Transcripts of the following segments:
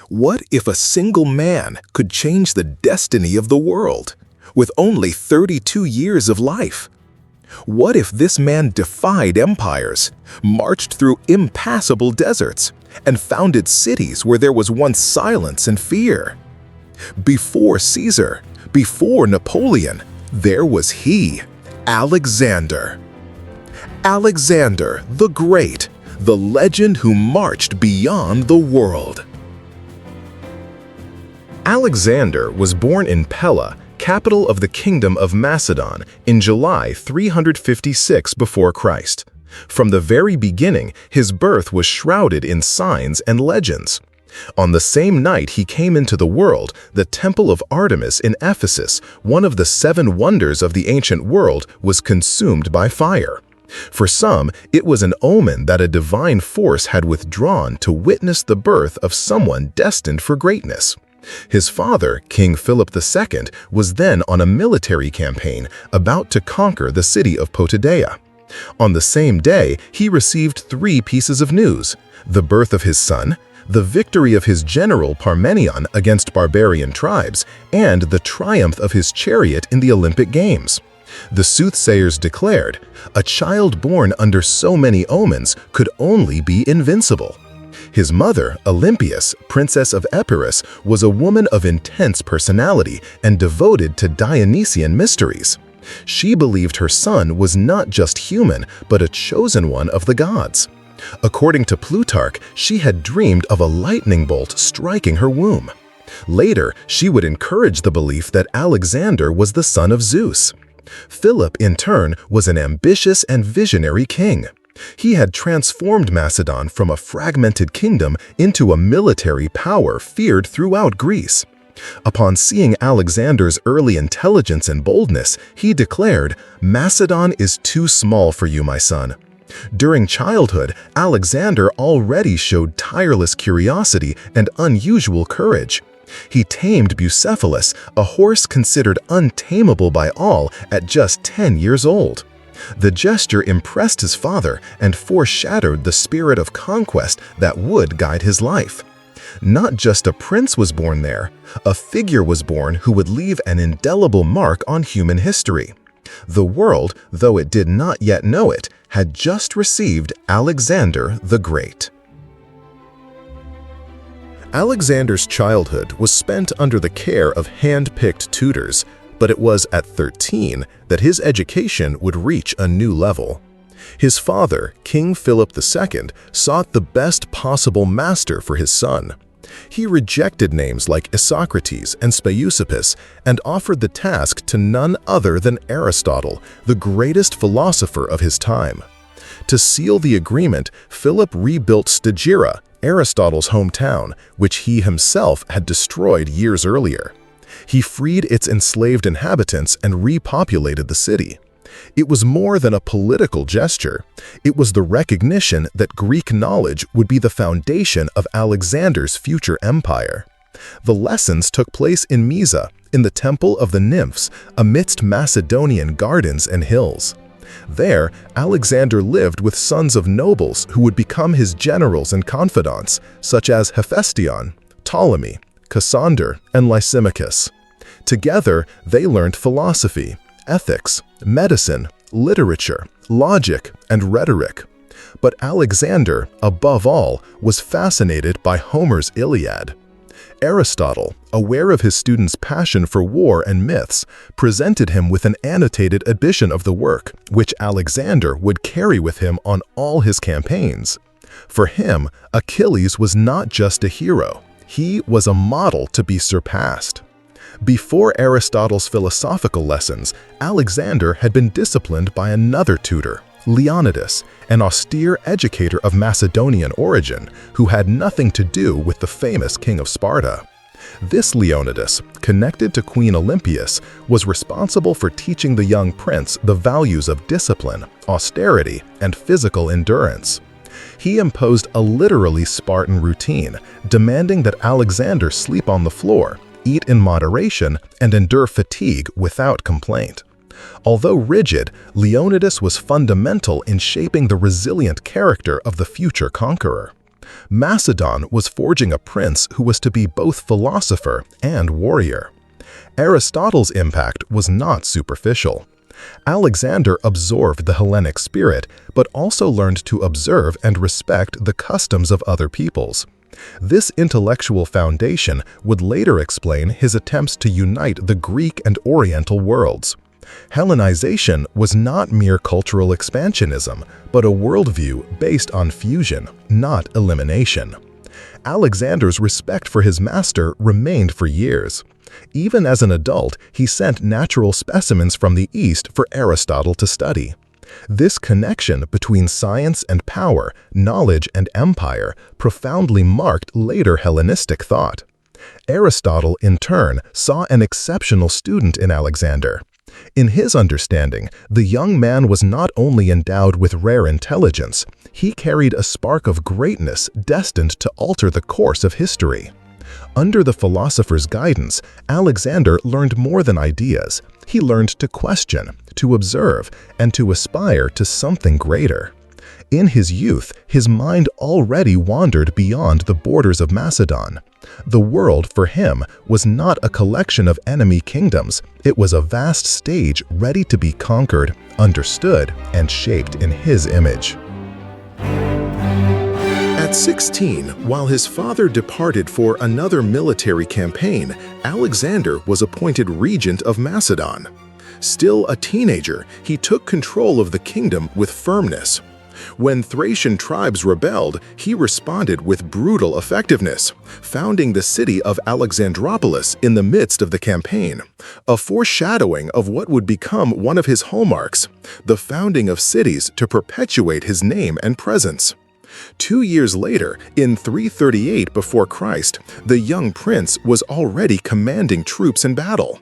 What if a single man could change the destiny of the world with only 32 years of life? What if this man defied empires, marched through impassable deserts, and founded cities where there was once silence and fear? Before Caesar, before Napoleon, there was he, Alexander. Alexander the Great, the legend who marched beyond the world. Alexander was born in Pella, capital of the Kingdom of Macedon, in July 356 before Christ. From the very beginning, his birth was shrouded in signs and legends. On the same night he came into the world, the Temple of Artemis in Ephesus, one of the 7 wonders of the ancient world, was consumed by fire. For some, it was an omen that a divine force had withdrawn to witness the birth of someone destined for greatness. His father, King Philip II, was then on a military campaign about to conquer the city of Potidæa. On the same day, he received 3 pieces of news: the birth of his son, the victory of his general Parmenion against barbarian tribes, and the triumph of his chariot in the Olympic Games. The soothsayers declared, a child born under so many omens could only be invincible. His mother, Olympias, Princess of Epirus, was a woman of intense personality and devoted to Dionysian mysteries. She believed her son was not just human, but a chosen one of the gods. According to Plutarch, she had dreamed of a lightning bolt striking her womb. Later, she would encourage the belief that Alexander was the son of Zeus. Philip, in turn, was an ambitious and visionary king. He had transformed Macedon from a fragmented kingdom into a military power feared throughout Greece. Upon seeing Alexander's early intelligence and boldness, he declared, "Macedon is too small for you, my son." During childhood, Alexander already showed tireless curiosity and unusual courage. He tamed Bucephalus, a horse considered untamable by all, at just 10 years old. The gesture impressed his father and foreshadowed the spirit of conquest that would guide his life. Not just a prince was born there, a figure was born who would leave an indelible mark on human history. The world, though it did not yet know it, had just received Alexander the Great. Alexander's childhood was spent under the care of hand-picked tutors, but it was at 13 that his education would reach a new level. His father, King Philip II, sought the best possible master for his son. He rejected names like Isocrates and Speusippus and offered the task to none other than Aristotle, the greatest philosopher of his time. To seal the agreement, Philip rebuilt Stagira, Aristotle's hometown, which he himself had destroyed years earlier. He freed its enslaved inhabitants and repopulated the city. It was more than a political gesture. It was the recognition that Greek knowledge would be the foundation of Alexander's future empire. The lessons took place in Mysa, in the Temple of the Nymphs, amidst Macedonian gardens and hills. There, Alexander lived with sons of nobles who would become his generals and confidants, such as Hephaestion, Ptolemy, Cassander, and Lysimachus. Together, they learned philosophy, ethics, medicine, literature, logic, and rhetoric. But Alexander, above all, was fascinated by Homer's Iliad. Aristotle, aware of his student's passion for war and myths, presented him with an annotated edition of the work, which Alexander would carry with him on all his campaigns. For him, Achilles was not just a hero. He was a model to be surpassed. Before Aristotle's philosophical lessons, Alexander had been disciplined by another tutor, Leonidas, an austere educator of Macedonian origin who had nothing to do with the famous king of Sparta. This Leonidas, connected to Queen Olympias, was responsible for teaching the young prince the values of discipline, austerity, and physical endurance. He imposed a literally Spartan routine, demanding that Alexander sleep on the floor, eat in moderation, and endure fatigue without complaint. Although rigid, Leonidas was fundamental in shaping the resilient character of the future conqueror. Macedon was forging a prince who was to be both philosopher and warrior. Aristotle's impact was not superficial. Alexander absorbed the Hellenic spirit, but also learned to observe and respect the customs of other peoples. This intellectual foundation would later explain his attempts to unite the Greek and Oriental worlds. Hellenization was not mere cultural expansionism, but a worldview based on fusion, not elimination. Alexander's respect for his master remained for years. Even as an adult, he sent natural specimens from the East for Aristotle to study. This connection between science and power, knowledge and empire, profoundly marked later Hellenistic thought. Aristotle, in turn, saw an exceptional student in Alexander. In his understanding, the young man was not only endowed with rare intelligence, he carried a spark of greatness destined to alter the course of history. Under the philosopher's guidance, Alexander learned more than ideas. He learned to question, to observe, and to aspire to something greater. In his youth, his mind already wandered beyond the borders of Macedon. The world, for him, was not a collection of enemy kingdoms. It was a vast stage ready to be conquered, understood, and shaped in his image. At 16, while his father departed for another military campaign, Alexander was appointed regent of Macedon. Still a teenager, he took control of the kingdom with firmness. When Thracian tribes rebelled, he responded with brutal effectiveness, founding the city of Alexandropolis in the midst of the campaign, a foreshadowing of what would become one of his hallmarks, the founding of cities to perpetuate his name and presence. 2 years later, in 338 before Christ, the young prince was already commanding troops in battle.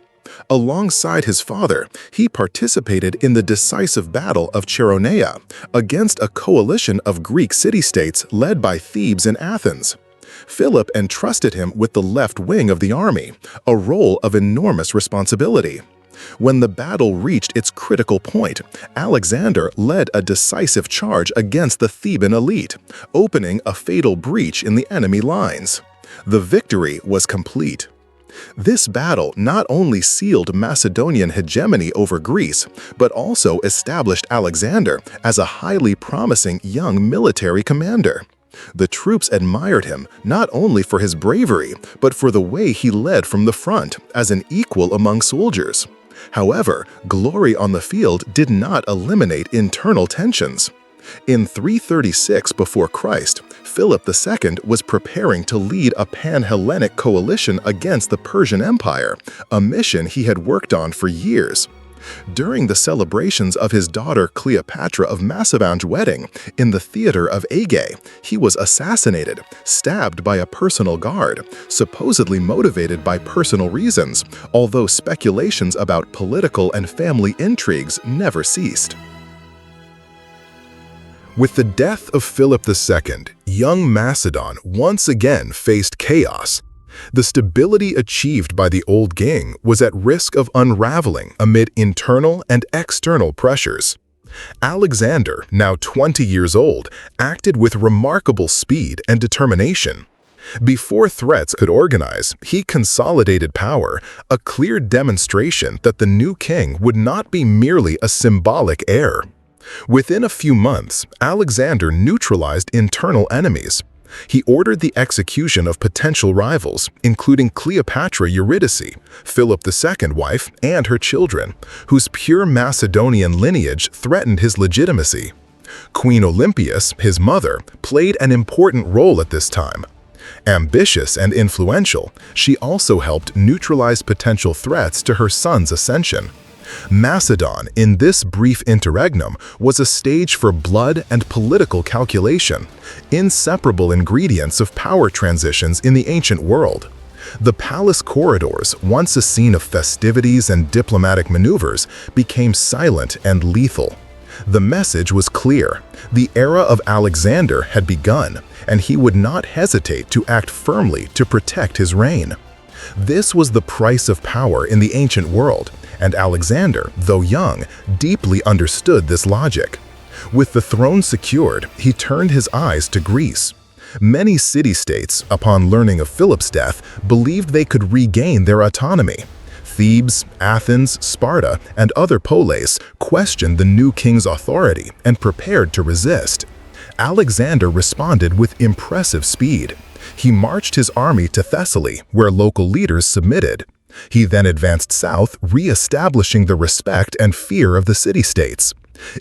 Alongside his father, he participated in the decisive Battle of Chaeronea against a coalition of Greek city-states led by Thebes and Athens. Philip entrusted him with the left wing of the army, a role of enormous responsibility. When the battle reached its critical point, Alexander led a decisive charge against the Theban elite, opening a fatal breach in the enemy lines. The victory was complete. This battle not only sealed Macedonian hegemony over Greece, but also established Alexander as a highly promising young military commander. The troops admired him not only for his bravery, but for the way he led from the front as an equal among soldiers. However, glory on the field did not eliminate internal tensions. In 336 before Christ, Philip II was preparing to lead a pan-Hellenic coalition against the Persian Empire, a mission he had worked on for years. During the celebrations of his daughter Cleopatra of Macedon's wedding in the theater of Aegae, he was assassinated, stabbed by a personal guard, supposedly motivated by personal reasons, although speculations about political and family intrigues never ceased. With the death of Philip II, young Macedon once again faced chaos. The stability achieved by the old king was at risk of unraveling amid internal and external pressures. Alexander, now 20 years old, acted with remarkable speed and determination. Before threats could organize, he consolidated power, a clear demonstration that the new king would not be merely a symbolic heir. Within a few months, Alexander neutralized internal enemies. He ordered the execution of potential rivals, including Cleopatra Eurydice, Philip II's wife, and her children, whose pure Macedonian lineage threatened his legitimacy. Queen Olympias, his mother, played an important role at this time. Ambitious and influential, she also helped neutralize potential threats to her son's ascension. Macedon, in this brief interregnum, was a stage for blood and political calculation, inseparable ingredients of power transitions in the ancient world. The palace corridors, once a scene of festivities and diplomatic maneuvers, became silent and lethal. The message was clear. The era of Alexander had begun, and he would not hesitate to act firmly to protect his reign. This was the price of power in the ancient world, and Alexander, though young, deeply understood this logic. With the throne secured, he turned his eyes to Greece. Many city-states, upon learning of Philip's death, believed they could regain their autonomy. Thebes, Athens, Sparta, and other poleis questioned the new king's authority and prepared to resist. Alexander responded with impressive speed. He marched his army to Thessaly, where local leaders submitted. He then advanced south, re-establishing the respect and fear of the city-states.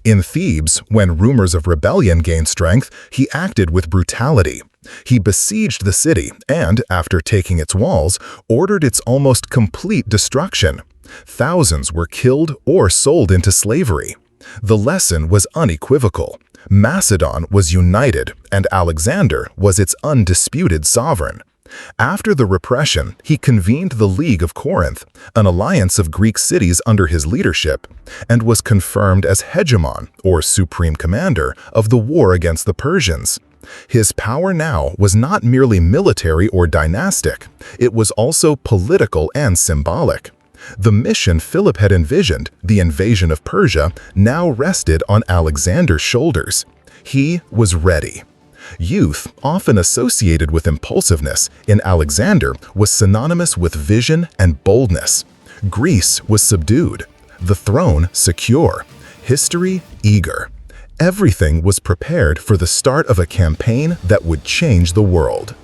In Thebes, when rumors of rebellion gained strength, he acted with brutality. He besieged the city and, after taking its walls, ordered its almost complete destruction. Thousands were killed or sold into slavery. The lesson was unequivocal. Macedon was united, and Alexander was its undisputed sovereign. After the repression, he convened the League of Corinth, an alliance of Greek cities under his leadership, and was confirmed as hegemon, or supreme commander, of the war against the Persians. His power now was not merely military or dynastic, it was also political and symbolic. The mission Philip had envisioned, the invasion of Persia, now rested on Alexander's shoulders. He was ready. Youth, often associated with impulsiveness, in Alexander was synonymous with vision and boldness. Greece was subdued, the throne secure, history eager. Everything was prepared for the start of a campaign that would change the world.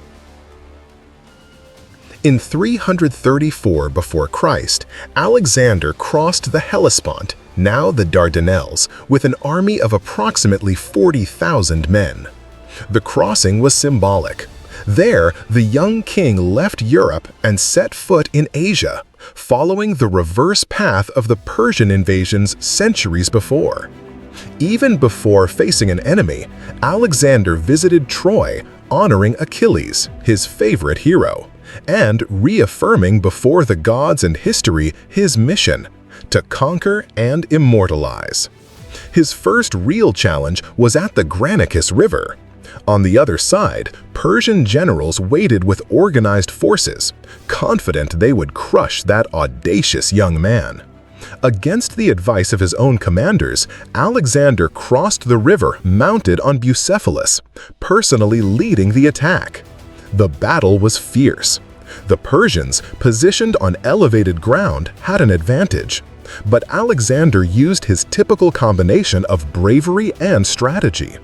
In 334 before Christ, Alexander crossed the Hellespont, now the Dardanelles, with an army of approximately 40,000 men. The crossing was symbolic. There, the young king left Europe and set foot in Asia, following the reverse path of the Persian invasions centuries before. Even before facing an enemy, Alexander visited Troy, honoring Achilles, his favorite hero, and reaffirming before the gods and history his mission, to conquer and immortalize. His first real challenge was at the Granicus River. On the other side, Persian generals waited with organized forces, confident they would crush that audacious young man. Against the advice of his own commanders, Alexander crossed the river mounted on Bucephalus, personally leading the attack. The battle was fierce. The Persians, positioned on elevated ground, had an advantage. But Alexander used his typical combination of bravery and strategy.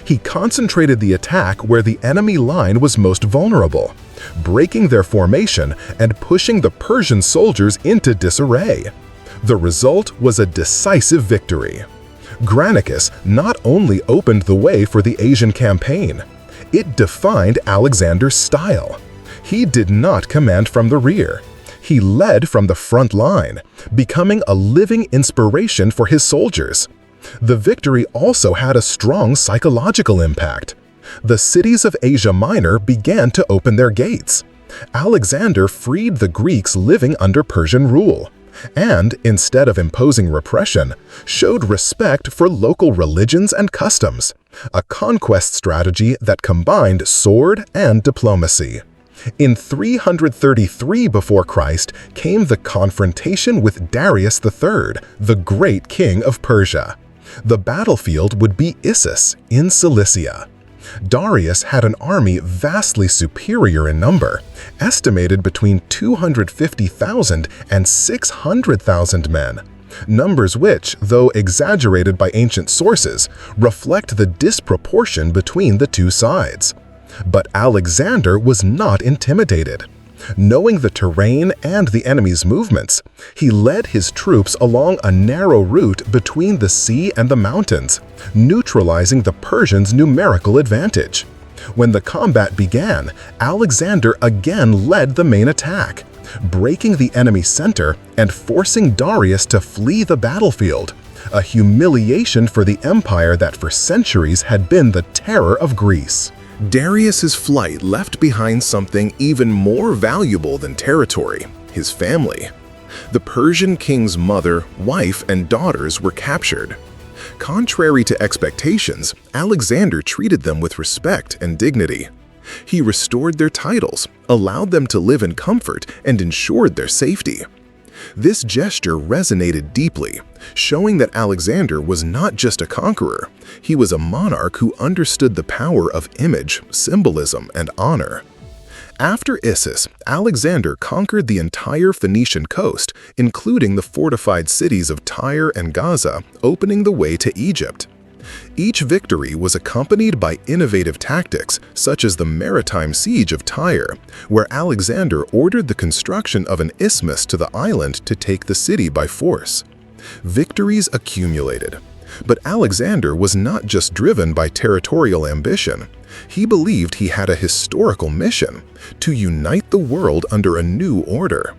He concentrated the attack where the enemy line was most vulnerable, breaking their formation and pushing the Persian soldiers into disarray. The result was a decisive victory. Granicus not only opened the way for the Asian campaign, it defined Alexander's style. He did not command from the rear. He led from the front line, becoming a living inspiration for his soldiers. The victory also had a strong psychological impact. The cities of Asia Minor began to open their gates. Alexander freed the Greeks living under Persian rule, and, instead of imposing repression, showed respect for local religions and customs, a conquest strategy that combined sword and diplomacy. In 333 before Christ came the confrontation with Darius III, the great king of Persia. The battlefield would be Issus in Cilicia. Darius had an army vastly superior in number, estimated between 250,000 and 600,000 men, numbers which, though exaggerated by ancient sources, reflect the disproportion between the two sides. But Alexander was not intimidated. Knowing the terrain and the enemy's movements, he led his troops along a narrow route between the sea and the mountains, neutralizing the Persians' numerical advantage. When the combat began, Alexander again led the main attack, breaking the enemy's center and forcing Darius to flee the battlefield, a humiliation for the empire that for centuries had been the terror of Greece. Darius's flight left behind something even more valuable than territory: his family. The Persian king's mother, wife, and daughters were captured. Contrary to expectations, Alexander treated them with respect and dignity. He restored their titles, allowed them to live in comfort, and ensured their safety. This gesture resonated deeply, showing that Alexander was not just a conqueror, he was a monarch who understood the power of image, symbolism, and honor. After Issus, Alexander conquered the entire Phoenician coast, including the fortified cities of Tyre and Gaza, opening the way to Egypt. Each victory was accompanied by innovative tactics, such as the maritime siege of Tyre, where Alexander ordered the construction of an isthmus to the island to take the city by force. Victories accumulated. But Alexander was not just driven by territorial ambition. He believed he had a historical mission: to unite the world under a new order.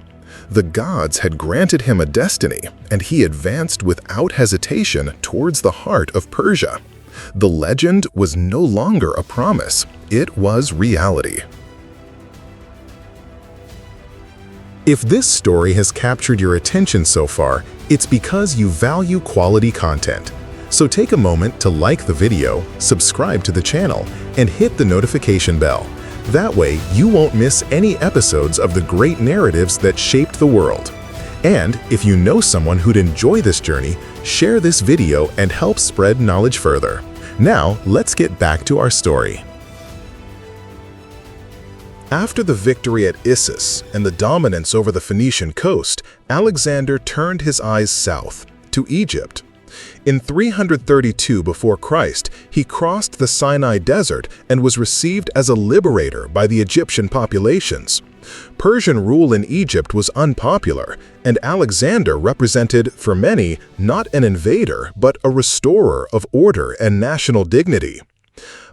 The gods had granted him a destiny, and he advanced without hesitation towards the heart of Persia. The legend was no longer a promise, it was reality. If this story has captured your attention so far, it's because you value quality content. So take a moment to like the video, subscribe to the channel, and hit the notification bell. That way, you won't miss any episodes of the great narratives that shaped the world. And if you know someone who'd enjoy this journey, share this video and help spread knowledge further. Now, let's get back to our story. After the victory at Issus and the dominance over the Phoenician coast, Alexander turned his eyes south, to Egypt. In 332 before Christ, he crossed the Sinai Desert and was received as a liberator by the Egyptian populations. Persian rule in Egypt was unpopular, and Alexander represented, for many, not an invader, but a restorer of order and national dignity.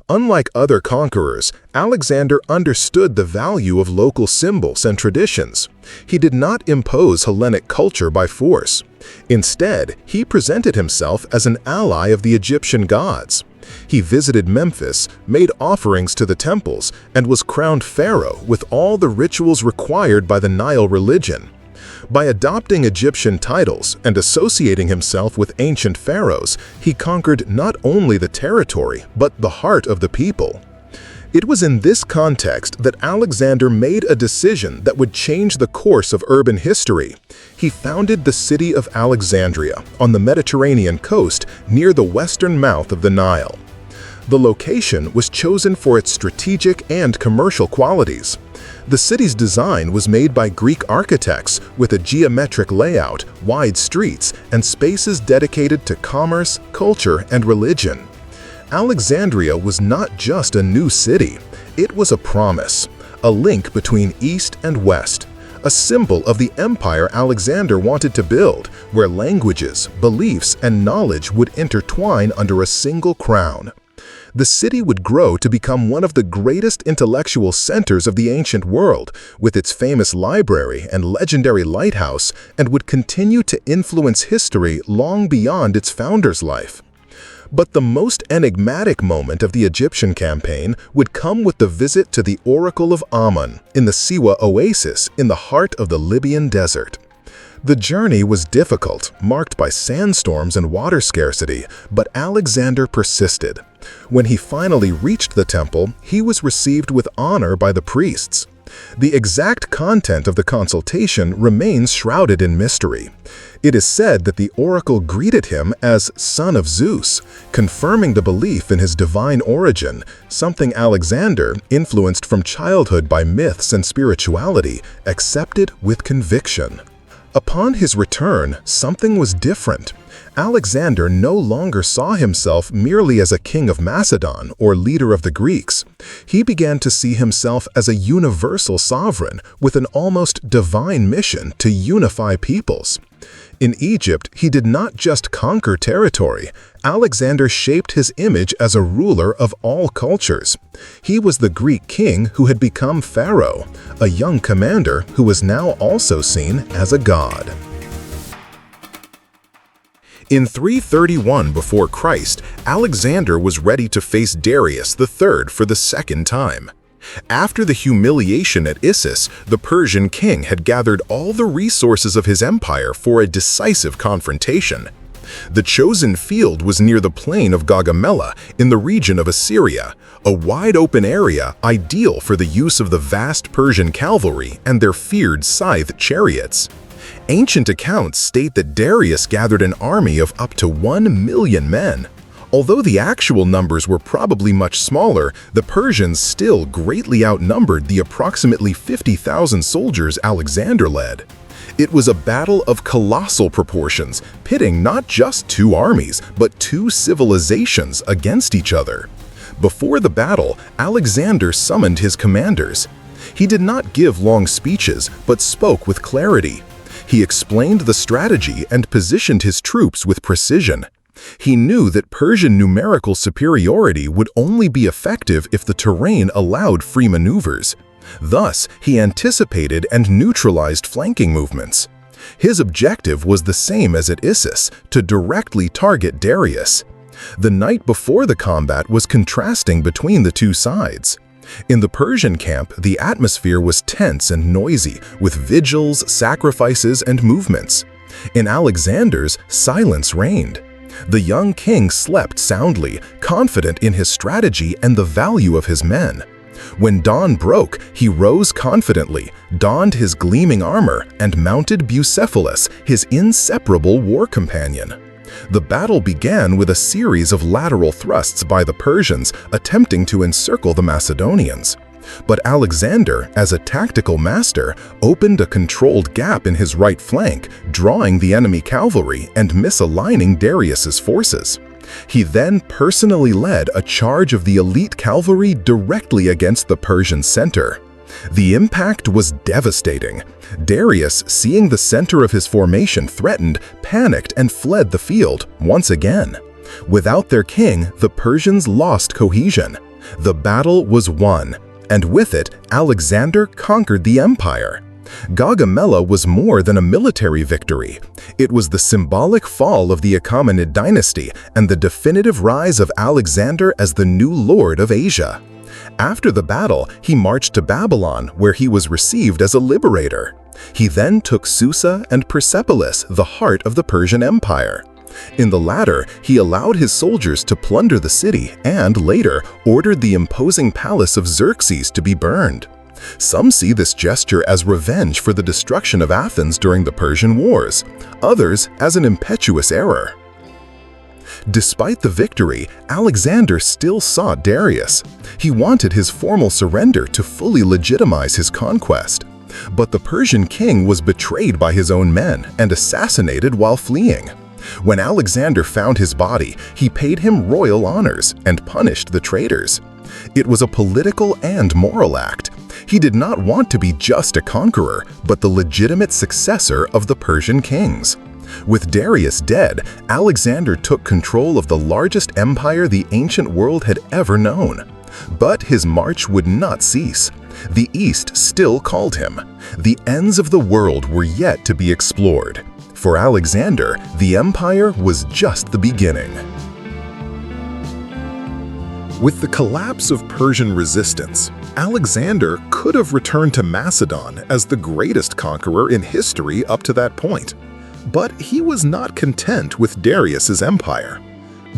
Unlike other conquerors, Alexander understood the value of local symbols and traditions. He did not impose Hellenic culture by force. Instead, he presented himself as an ally of the Egyptian gods. He visited Memphis, made offerings to the temples, and was crowned pharaoh with all the rituals required by the Nile religion. By adopting Egyptian titles and associating himself with ancient pharaohs, he conquered not only the territory, but the heart of the people. It was in this context that Alexander made a decision that would change the course of urban history. He founded the city of Alexandria on the Mediterranean coast near the western mouth of the Nile. The location was chosen for its strategic and commercial qualities. The city's design was made by Greek architects with a geometric layout, wide streets, and spaces dedicated to commerce, culture, and religion. Alexandria was not just a new city, it was a promise, a link between East and West, a symbol of the empire Alexander wanted to build, where languages, beliefs, and knowledge would intertwine under a single crown. The city would grow to become one of the greatest intellectual centers of the ancient world, with its famous library and legendary lighthouse, and would continue to influence history long beyond its founder's life. But the most enigmatic moment of the Egyptian campaign would come with the visit to the Oracle of Ammon in the Siwa oasis in the heart of the Libyan desert. The journey was difficult, marked by sandstorms and water scarcity, but Alexander persisted. When he finally reached the temple, he was received with honor by the priests. The exact content of the consultation remains shrouded in mystery. It is said that the oracle greeted him as son of Zeus, confirming the belief in his divine origin, something Alexander, influenced from childhood by myths and spirituality, accepted with conviction. Upon his return, something was different. Alexander no longer saw himself merely as a king of Macedon or leader of the Greeks. He began to see himself as a universal sovereign with an almost divine mission to unify peoples. In Egypt, he did not just conquer territory. Alexander shaped his image as a ruler of all cultures. He was the Greek king who had become pharaoh, a young commander who was now also seen as a god. In 331 before Christ, Alexander was ready to face Darius III for the second time. After the humiliation at Issus, the Persian king had gathered all the resources of his empire for a decisive confrontation. The chosen field was near the plain of Gaugamela in the region of Assyria, a wide-open area ideal for the use of the vast Persian cavalry and their feared scythed chariots. Ancient accounts state that Darius gathered an army of up to 1 million men. Although the actual numbers were probably much smaller, the Persians still greatly outnumbered the approximately 50,000 soldiers Alexander led. It was a battle of colossal proportions, pitting not just two armies, but two civilizations against each other. Before the battle, Alexander summoned his commanders. He did not give long speeches, but spoke with clarity. He explained the strategy and positioned his troops with precision. He knew that Persian numerical superiority would only be effective if the terrain allowed free maneuvers. Thus, he anticipated and neutralized flanking movements. His objective was the same as at Issus, to directly target Darius. The night before the combat was contrasting between the two sides. In the Persian camp, the atmosphere was tense and noisy, with vigils, sacrifices, and movements. In Alexander's, silence reigned. The young king slept soundly, confident in his strategy and the value of his men. When dawn broke, he rose confidently, donned his gleaming armor, and mounted Bucephalus, his inseparable war companion. The battle began with a series of lateral thrusts by the Persians attempting to encircle the Macedonians. But Alexander, as a tactical master, opened a controlled gap in his right flank, drawing the enemy cavalry and misaligning Darius's forces. He then personally led a charge of the elite cavalry directly against the Persian center. The impact was devastating. Darius, seeing the center of his formation threatened, panicked and fled the field once again. Without their king, the Persians lost cohesion. The battle was won, and with it, Alexander conquered the empire. Gaugamela was more than a military victory. It was the symbolic fall of the Achaemenid dynasty and the definitive rise of Alexander as the new lord of Asia. After the battle, he marched to Babylon, where he was received as a liberator. He then took Susa and Persepolis, the heart of the Persian Empire. In the latter, he allowed his soldiers to plunder the city and, later, ordered the imposing palace of Xerxes to be burned. Some see this gesture as revenge for the destruction of Athens during the Persian Wars, others as an impetuous error. Despite the victory, Alexander still sought Darius. He wanted his formal surrender to fully legitimize his conquest. But the Persian king was betrayed by his own men and assassinated while fleeing. When Alexander found his body, he paid him royal honors and punished the traitors. It was a political and moral act. He did not want to be just a conqueror, but the legitimate successor of the Persian kings. With Darius dead, Alexander took control of the largest empire the ancient world had ever known. But his march would not cease. The East still called him. The ends of the world were yet to be explored. For Alexander, the empire was just the beginning. With the collapse of Persian resistance, Alexander could have returned to Macedon as the greatest conqueror in history up to that point. But he was not content with Darius's empire.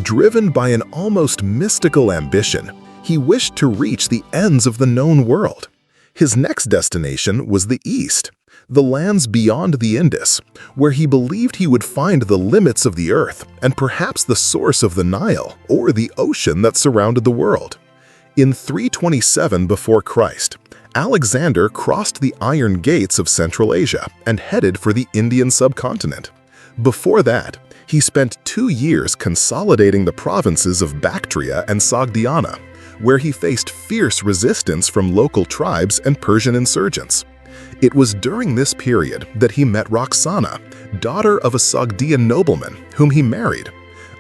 Driven by an almost mystical ambition, he wished to reach the ends of the known world. His next destination was the East, the lands beyond the Indus, where he believed he would find the limits of the earth and perhaps the source of the Nile or the ocean that surrounded the world. In 327 before Christ, Alexander crossed the Iron Gates of Central Asia and headed for the Indian subcontinent. Before that, he spent 2 years consolidating the provinces of Bactria and Sogdiana, where he faced fierce resistance from local tribes and Persian insurgents. It was during this period that he met Roxana, daughter of a Sogdian nobleman, whom he married.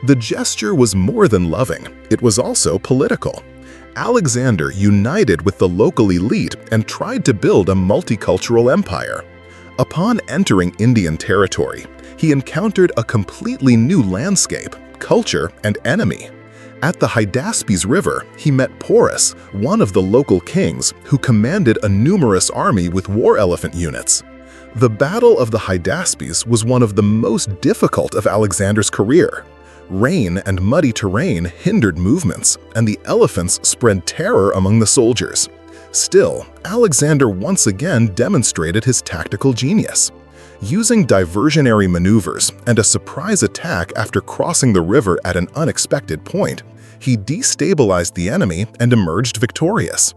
The gesture was more than loving, it was also political. Alexander united with the local elite and tried to build a multicultural empire. Upon entering Indian territory, he encountered a completely new landscape, culture, and enemy. At the Hydaspes River, he met Porus, one of the local kings, who commanded a numerous army with war elephant units. The Battle of the Hydaspes was one of the most difficult of Alexander's career. Rain and muddy terrain hindered movements, and the elephants spread terror among the soldiers. Still, Alexander once again demonstrated his tactical genius. Using diversionary maneuvers and a surprise attack after crossing the river at an unexpected point, he destabilized the enemy and emerged victorious.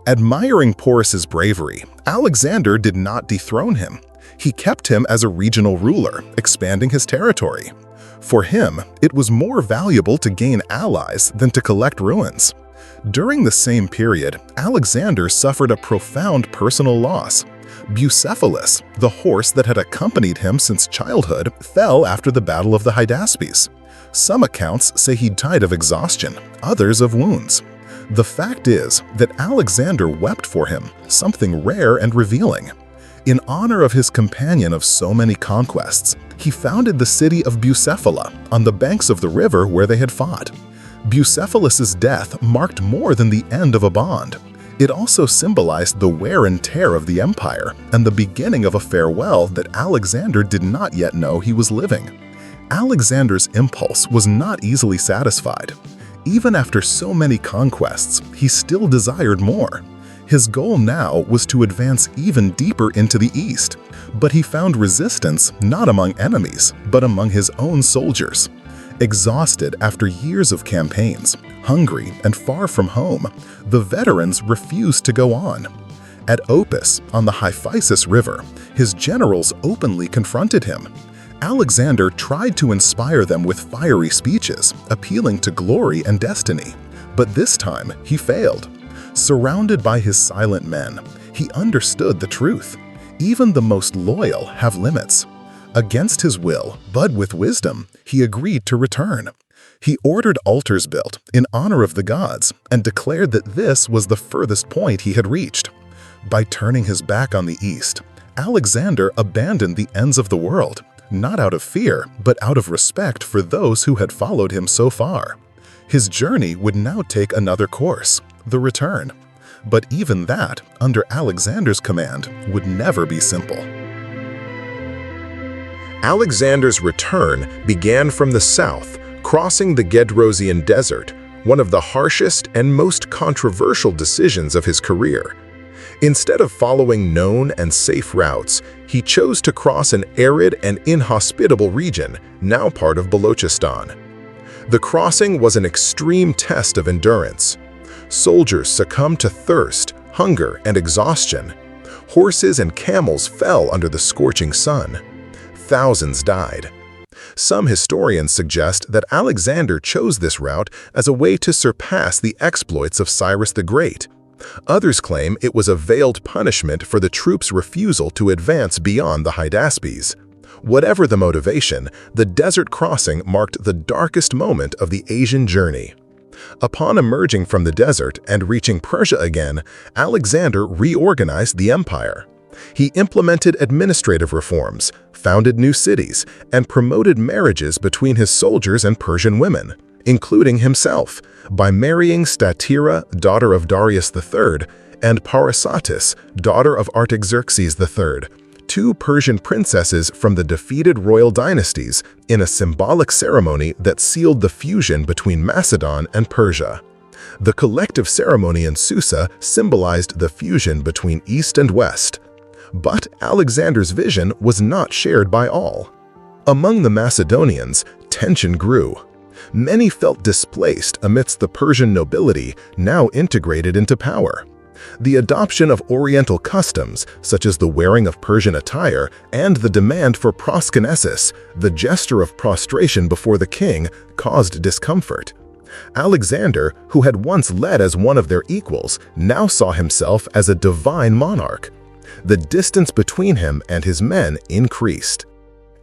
Admiring Porus's bravery, Alexander did not dethrone him. He kept him as a regional ruler, expanding his territory. For him, it was more valuable to gain allies than to collect ruins. During the same period, Alexander suffered a profound personal loss. Bucephalus, the horse that had accompanied him since childhood, fell after the Battle of the Hydaspes. Some accounts say he died of exhaustion, others of wounds. The fact is that Alexander wept for him, something rare and revealing. In honor of his companion of so many conquests, he founded the city of Bucephala on the banks of the river where they had fought. Bucephalus's death marked more than the end of a bond. It also symbolized the wear and tear of the empire and the beginning of a farewell that Alexander did not yet know he was living. Alexander's impulse was not easily satisfied. Even after so many conquests, he still desired more. His goal now was to advance even deeper into the east, but he found resistance not among enemies, but among his own soldiers. Exhausted after years of campaigns, hungry and far from home, the veterans refused to go on. At Opus, on the Hyphasis River, his generals openly confronted him. Alexander tried to inspire them with fiery speeches, appealing to glory and destiny. But this time, he failed. Surrounded by his silent men, he understood the truth. Even the most loyal have limits. Against his will, but with wisdom, he agreed to return. He ordered altars built in honor of the gods and declared that this was the furthest point he had reached. By turning his back on the east, Alexander abandoned the ends of the world, not out of fear, but out of respect for those who had followed him so far. His journey would now take another course, the return. But even that, under Alexander's command, would never be simple. Alexander's return began from the south, crossing the Gedrosian Desert, one of the harshest and most controversial decisions of his career. Instead of following known and safe routes, he chose to cross an arid and inhospitable region, now part of Balochistan. The crossing was an extreme test of endurance. Soldiers succumbed to thirst, hunger, and exhaustion. Horses and camels fell under the scorching sun. Thousands died. Some historians suggest that Alexander chose this route as a way to surpass the exploits of Cyrus the Great. Others claim it was a veiled punishment for the troops' refusal to advance beyond the Hydaspes. Whatever the motivation, the desert crossing marked the darkest moment of the Asian journey. Upon emerging from the desert and reaching Persia again, Alexander reorganized the empire. He implemented administrative reforms, founded new cities, and promoted marriages between his soldiers and Persian women, including himself, by marrying Statira, daughter of Darius III, and Parasatis, daughter of Artaxerxes III, two Persian princesses from the defeated royal dynasties, in a symbolic ceremony that sealed the fusion between Macedon and Persia. The collective ceremony in Susa symbolized the fusion between East and West. But Alexander's vision was not shared by all. Among the Macedonians, tension grew. Many felt displaced amidst the Persian nobility now integrated into power. The adoption of Oriental customs, such as the wearing of Persian attire, and the demand for proskynesis, the gesture of prostration before the king, caused discomfort. Alexander, who had once led as one of their equals, now saw himself as a divine monarch. The distance between him and his men increased.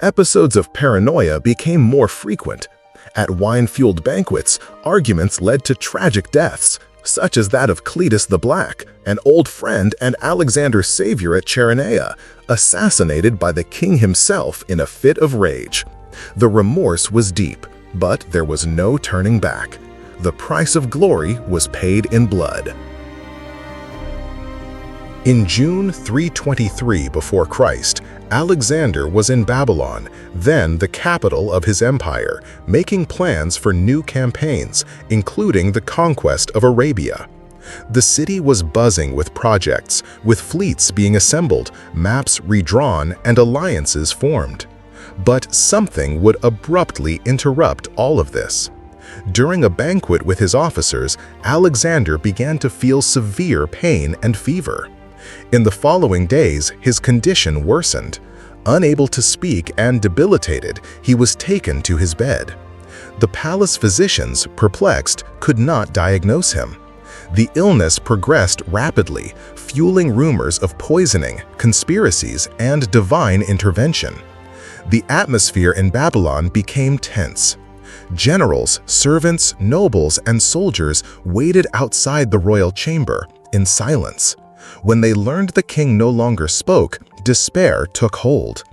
Episodes of paranoia became more frequent. At wine-fueled banquets, arguments led to tragic deaths, such as that of Cletus the Black, an old friend and Alexander's savior at Chaeronea, assassinated by the king himself in a fit of rage. The remorse was deep, but there was no turning back. The price of glory was paid in blood. In June 323 before Christ, Alexander was in Babylon, then the capital of his empire, making plans for new campaigns, including the conquest of Arabia. The city was buzzing with projects, with fleets being assembled, maps redrawn, and alliances formed. But something would abruptly interrupt all of this. During a banquet with his officers, Alexander began to feel severe pain and fever. In the following days, his condition worsened. Unable to speak and debilitated, he was taken to his bed. The palace physicians, perplexed, could not diagnose him. The illness progressed rapidly, fueling rumors of poisoning, conspiracies, and divine intervention. The atmosphere in Babylon became tense. Generals, servants, nobles, and soldiers waited outside the royal chamber, in silence. When they learned the king no longer spoke, despair took hold.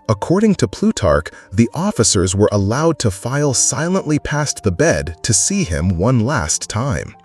According to Plutarch, the officers were allowed to file silently past the bed to see him one last time.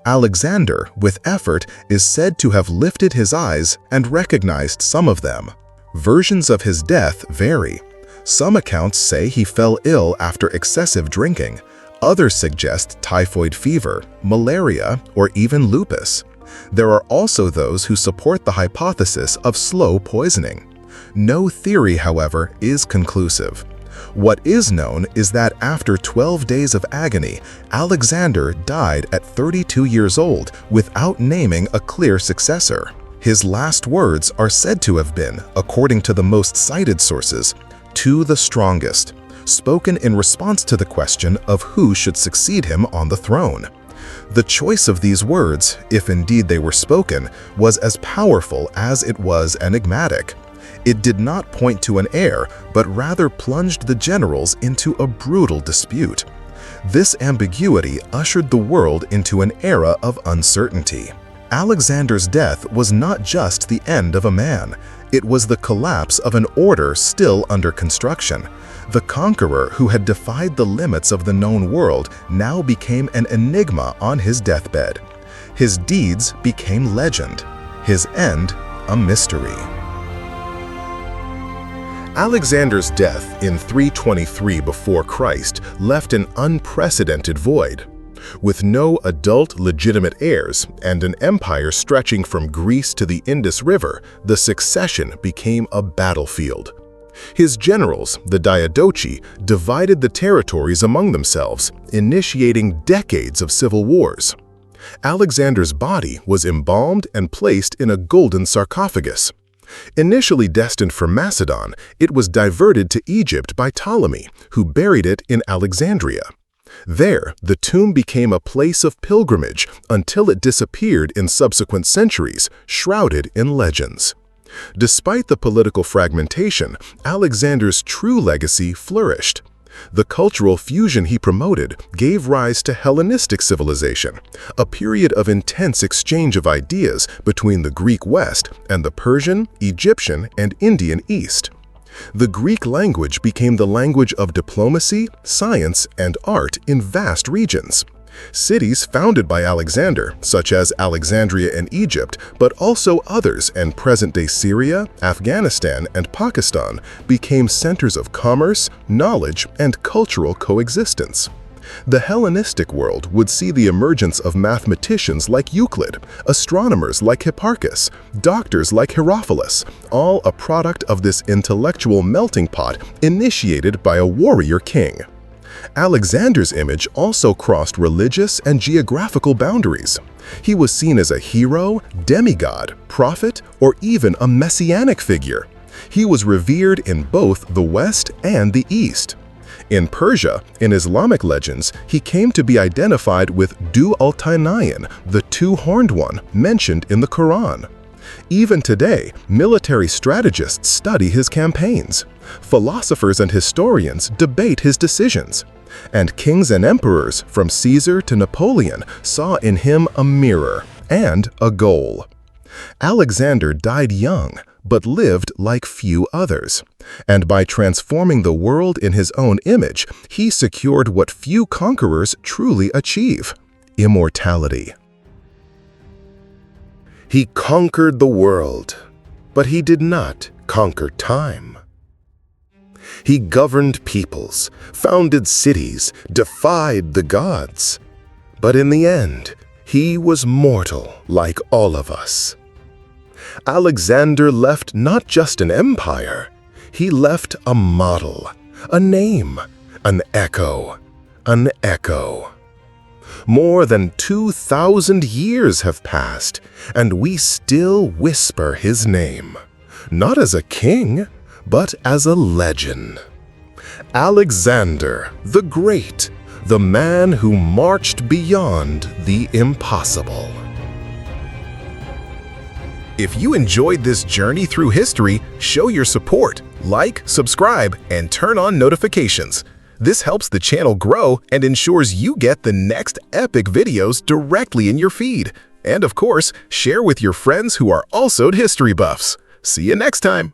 Alexander, with effort, is said to have lifted his eyes and recognized some of them. Versions of his death vary. Some accounts say he fell ill after excessive drinking. Others suggest typhoid fever, malaria, or even lupus. There are also those who support the hypothesis of slow poisoning. No theory, however, is conclusive. What is known is that after 12 days of agony, Alexander died at 32 years old without naming a clear successor. His last words are said to have been, according to the most cited sources, "To the strongest," spoken in response to the question of who should succeed him on the throne. The choice of these words, if indeed they were spoken, was as powerful as it was enigmatic. It did not point to an heir, but rather plunged the generals into a brutal dispute. This ambiguity ushered the world into an era of uncertainty. Alexander's death was not just the end of a man. It was the collapse of an order still under construction. The conqueror who had defied the limits of the known world now became an enigma on his deathbed. His deeds became legend, his end a mystery. Alexander's death in 323 before Christ left an unprecedented void. With no adult legitimate heirs and an empire stretching from Greece to the Indus River, the succession became a battlefield. His generals, the Diadochi, divided the territories among themselves, initiating decades of civil wars. Alexander's body was embalmed and placed in a golden sarcophagus. Initially destined for Macedon, it was diverted to Egypt by Ptolemy, who buried it in Alexandria. There, the tomb became a place of pilgrimage until it disappeared in subsequent centuries, shrouded in legends. Despite the political fragmentation, Alexander's true legacy flourished. The cultural fusion he promoted gave rise to Hellenistic civilization, a period of intense exchange of ideas between the Greek West and the Persian, Egyptian, and Indian East. The Greek language became the language of diplomacy, science, and art in vast regions. Cities founded by Alexander, such as Alexandria in Egypt, but also others in present-day Syria, Afghanistan, and Pakistan, became centers of commerce, knowledge, and cultural coexistence. The Hellenistic world would see the emergence of mathematicians like Euclid, astronomers like Hipparchus, doctors like Herophilus, all a product of this intellectual melting pot initiated by a warrior king. Alexander's image also crossed religious and geographical boundaries. He was seen as a hero, demigod, prophet, or even a messianic figure. He was revered in both the West and the East. In Persia, in Islamic legends, he came to be identified with Du-al-Taynayan, the two-horned one mentioned in the Quran. Even today, military strategists study his campaigns. Philosophers and historians debate his decisions. And kings and emperors, from Caesar to Napoleon, saw in him a mirror and a goal. Alexander died young, but lived like few others. And by transforming the world in his own image, he secured what few conquerors truly achieve: immortality. He conquered the world, but he did not conquer time. He governed peoples, founded cities, defied the gods. But in the end, He was mortal like all of us. Alexander left not just an empire, he left a model, a name, an echo, an echo. More than 2,000 years have passed, and we still whisper his name, not as a king, but as a legend. Alexander the Great, the man who marched beyond the impossible. If you enjoyed this journey through history, show your support, like, subscribe, and turn on notifications. This helps the channel grow and ensures you get the next epic videos directly in your feed. And of course, share with your friends who are also history buffs. See you next time!